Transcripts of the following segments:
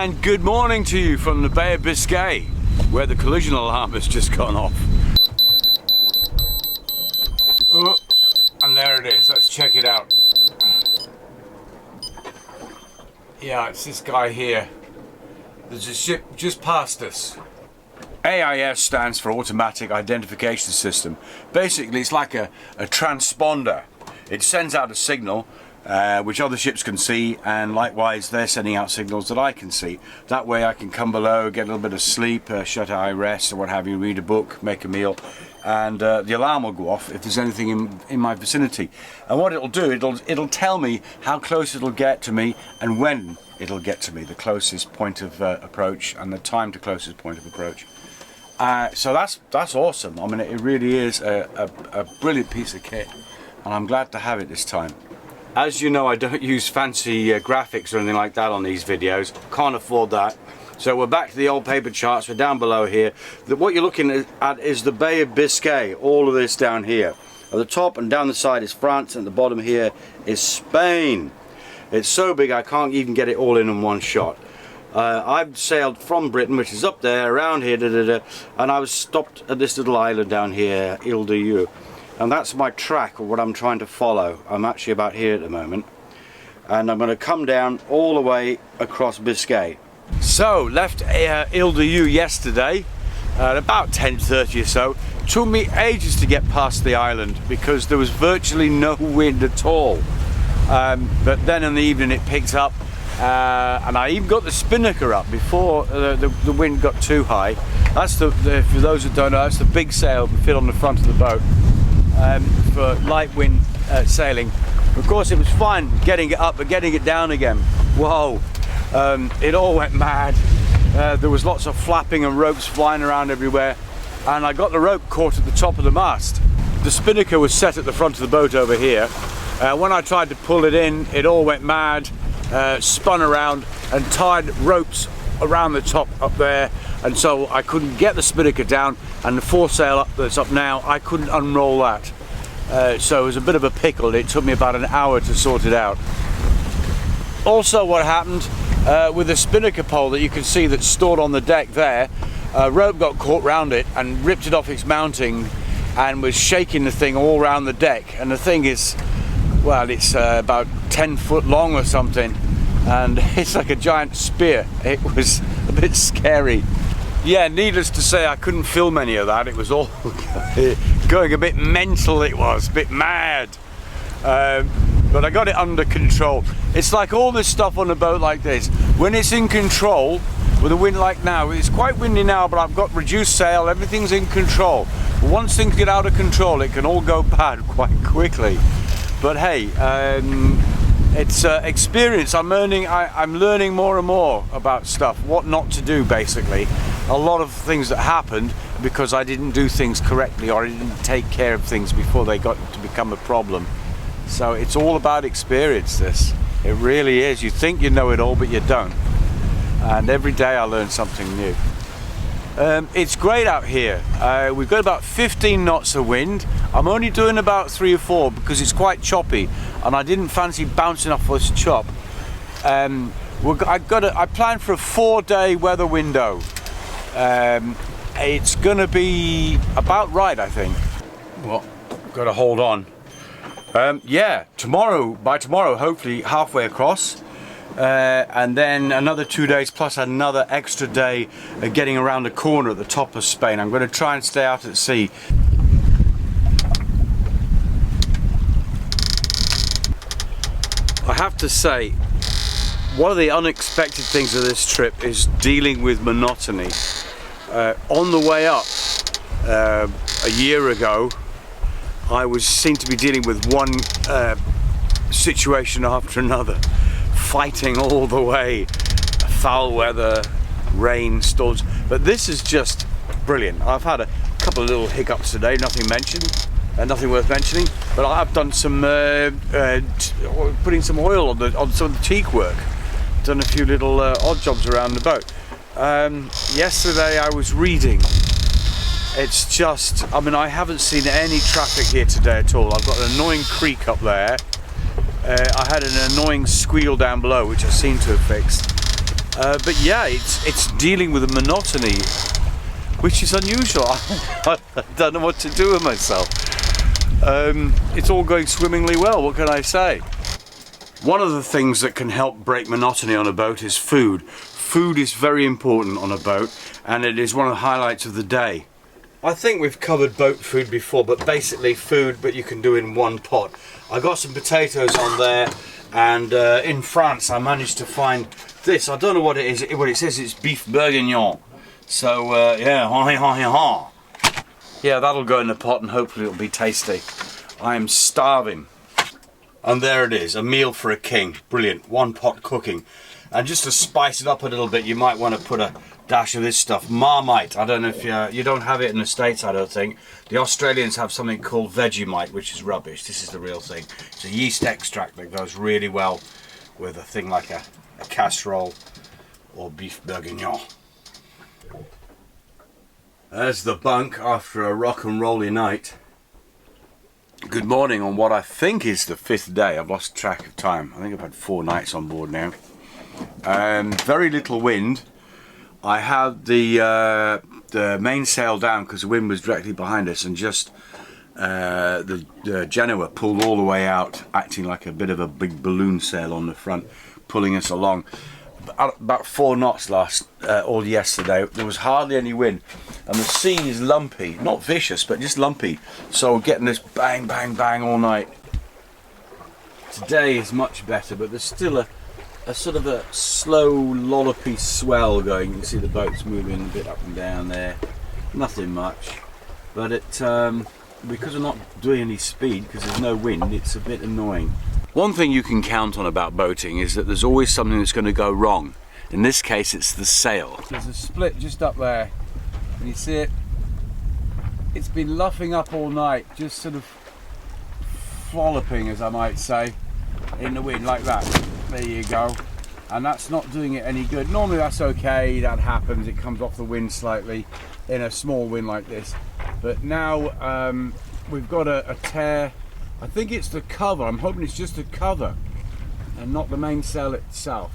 And good morning to you from the Bay of Biscay, where the collision alarm has just gone off. Oh, and there it is. Let's check it out. Yeah, it's this guy here. There's a ship just past us. AIS stands for Automatic Identification System. Basically, it's like a transponder. It sends out a signal which other ships can see, and likewise they're sending out signals that I can see. That way I can come below, get a little bit of sleep, shut eye, rest or what have you, read a book, make a meal, and the alarm will go off if there's anything in my vicinity. And what it'll do, it'll tell me how close it'll get to me and when it'll get to me, the closest point of approach and the time to closest point of approach. So that's awesome. I mean, it really is a brilliant piece of kit, and I'm glad to have it this time. As you know, I don't use fancy graphics or anything like that on these videos. Can't afford that. So we're back to the old paper charts. We're down below here. What you're looking at is the Bay of Biscay. All of this down here. At the top and down the side is France, and at the bottom here is Spain. It's so big I can't even get it all in one shot. I've sailed from Britain, which is up there, around here, and I was stopped at this little island down here, Ile de Dieu. And that's my track, or what I'm trying to follow. I'm actually about here at the moment. And I'm going to come down all the way across Biscay. So, left Ile de Dieu yesterday, at about 10:30 or so. Took me ages to get past the island, because there was virtually no wind at all. But then in the evening it picked up. And I even got the spinnaker up before the wind got too high. That's for those that don't know, that's the big sail that fit on the front of the boat for light wind sailing. Of course, it was fine getting it up, but getting it down again, whoa! It all went mad. There was lots of flapping and ropes flying around everywhere, and I got the rope caught at the top of the mast. The spinnaker was set at the front of the boat over here. When I tried to pull it in, it all went mad. Spun around and tied ropes around the top up there, and so I couldn't get the spinnaker down, and the foresail that's up now, I couldn't unroll that. So it was a bit of a pickle. It took me about an hour to sort it out. Also, what happened with the spinnaker pole that you can see that's stored on the deck there, a rope got caught round it and ripped it off its mounting and was shaking the thing all around the deck. And the thing is, well, it's about 10 foot long or something, and it's like a giant spear. It was a bit scary. Yeah, needless to say, I couldn't film any of that. It was all going a bit mental, it was, a bit mad. But I got it under control. It's like all this stuff on a boat like this. When it's in control, with a wind like now, it's quite windy now, but I've got reduced sail, everything's in control. But once things get out of control, it can all go bad quite quickly. But hey, it's experience. I'm learning more and more about stuff, what not to do basically. A lot of things that happened because I didn't do things correctly, or I didn't take care of things before they got to become a problem. So it's all about experience, this. It really is. You think you know it all, but you don't. And every day I learn something new. It's great out here. We've got about 15 knots of wind. I'm only doing about 3 or 4 because it's quite choppy, and I didn't fancy bouncing off this chop. I planned for a 4-day weather window. It's gonna be about right, I think. Well, got to hold on. Yeah, by tomorrow, hopefully halfway across. And then another 2 days plus another extra day getting around the corner at the top of Spain. I'm going to try and stay out at sea. I have to say, one of the unexpected things of this trip is dealing with monotony. On the way up a year ago, I seemed to be dealing with one situation after another. Fighting all the way, foul weather, rain, storms, but this is just brilliant. I've had a couple of little hiccups today, nothing worth mentioning, but I've done some putting some oil on some of the teak work, done a few little odd jobs around the boat. Yesterday I was reading. It's just, I mean, I haven't seen any traffic here today at all. I've got an annoying creek up there. I had an annoying squeal down below, which I seem to have fixed. But yeah, it's dealing with a monotony which is unusual. I don't know what to do with myself. It's all going swimmingly well, what can I say? One of the things that can help break monotony on a boat is food. Food is very important on a boat, and it is one of the highlights of the day. I think we've covered boat food before, but basically food, but you can do in one pot. I got some potatoes on there, and in France I managed to find this. I don't know what it is. What it says, it's beef bourguignon. So yeah, yeah, that'll go in the pot and hopefully it'll be tasty. I am starving. And there it is, a meal for a king. Brilliant, one pot cooking. And just to spice it up a little bit, you might want to put a dash of this stuff. Marmite, I don't know if you don't have it in the States, I don't think. The Australians have something called Vegemite, which is rubbish. This is the real thing. It's a yeast extract that goes really well with a thing like a casserole or beef bourguignon. There's the bunk after a rock and rolly night. Good morning on what I think is the 5th day. I've lost track of time. I think I've had 4 nights on board now. Very little wind. I had the mainsail down because the wind was directly behind us, and just the Genoa pulled all the way out, acting like a bit of a big balloon sail on the front, pulling us along. About 4 knots all yesterday. There was hardly any wind, and the sea is lumpy, not vicious but just lumpy, so we're getting this bang bang bang all night. Today is much better, but there's still a sort of a slow lollopy swell going. You can see the boat's moving a bit up and down there, nothing much, but it because we're not doing any speed because there's no wind, it's a bit annoying. One thing you can count on about boating is that there's always something that's going to go wrong. In this case, it's the sail. There's a split just up there. Can you see it? It's been luffing up all night, just sort of flopping, as I might say, in the wind like that. There you go. And that's not doing it any good. Normally that's okay, that happens. It comes off the wind slightly in a small wind like this. But now we've got a tear. I think it's the cover. I'm hoping it's just the cover and not the mainsail itself.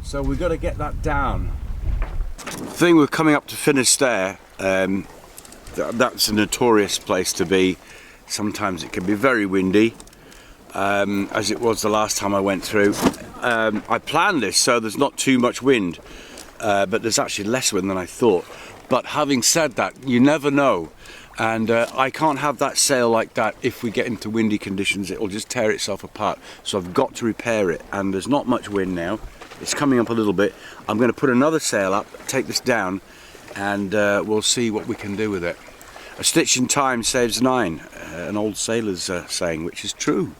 So we've got to get that down. The thing we're coming up to Finisterre, that's a notorious place to be. Sometimes it can be very windy, as it was the last time I went through. I planned this so there's not too much wind, but there's actually less wind than I thought. But having said that, you never know. And I can't have that sail like that. If we get into windy conditions, it'll just tear itself apart. So I've got to repair it, and there's not much wind now. It's coming up a little bit. I'm going to put another sail up, take this down, and we'll see what we can do with it. A stitch in time saves 9, an old sailor's saying, which is true.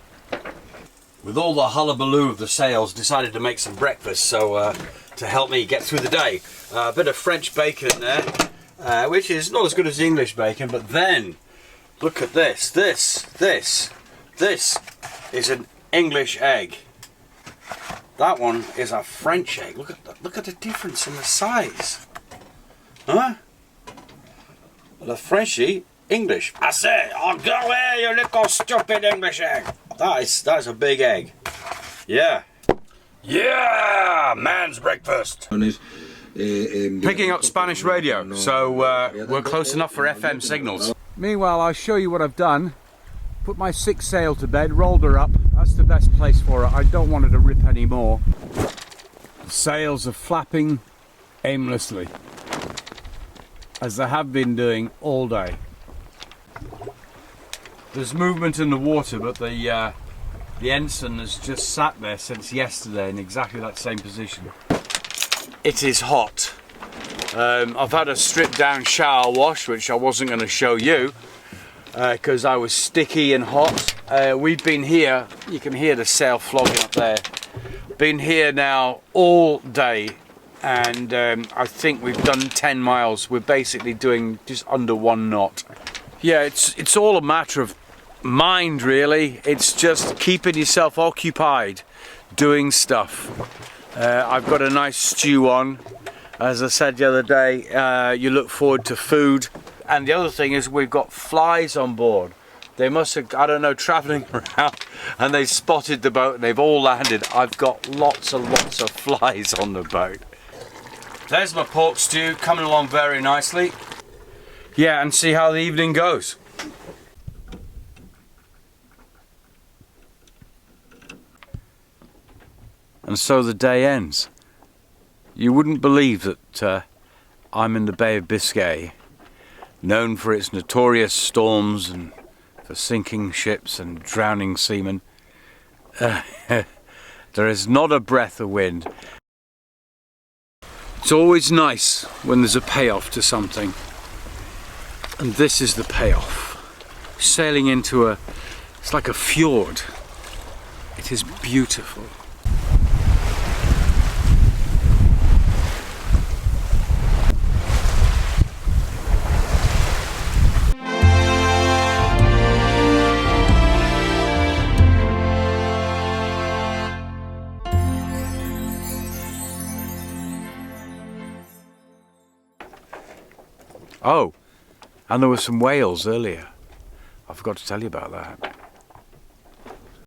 With all the hullabaloo of the sails, decided to make some breakfast, so to help me get through the day. A bit of French bacon there. Which is not as good as the English bacon, but then look at this. This is an English egg. That one is a French egg. Look at the difference in the size. Huh? The Frenchy, English. I say, oh, go away, you little stupid English egg. That is a big egg. Yeah. Yeah, man's breakfast. Picking up Spanish radio, so we're close enough for FM signals. Meanwhile, I'll show you what I've done. Put my 6 sail to bed, rolled her up. That's the best place for her. I don't want her to rip anymore. The sails are flapping aimlessly, as they have been doing all day. There's movement in the water, but the ensign has just sat there since yesterday in exactly that same position. It is hot. I've had a stripped down shower wash, which I wasn't going to show you because I was sticky and hot. We've been here, you can hear the sail flogging up there. Been here now all day, and I think we've done 10 miles. We're basically doing just under 1 knot. Yeah, it's all a matter of mind, really. It's just keeping yourself occupied, doing stuff. I've got a nice stew on. As I said the other day, you look forward to food. And the other thing is we've got flies on board. They must have, I don't know, travelling around, and they spotted the boat and they've all landed. I've got lots and lots of flies on the boat. There's my pork stew coming along very nicely. Yeah, and see how the evening goes. And so the day ends. You wouldn't believe that I'm in the Bay of Biscay, known for its notorious storms and for sinking ships and drowning seamen. There is not a breath of wind. It's always nice when there's a payoff to something. And this is the payoff. Sailing into it's like a fjord. It is beautiful. Oh, and there were some whales earlier. I forgot to tell you about that.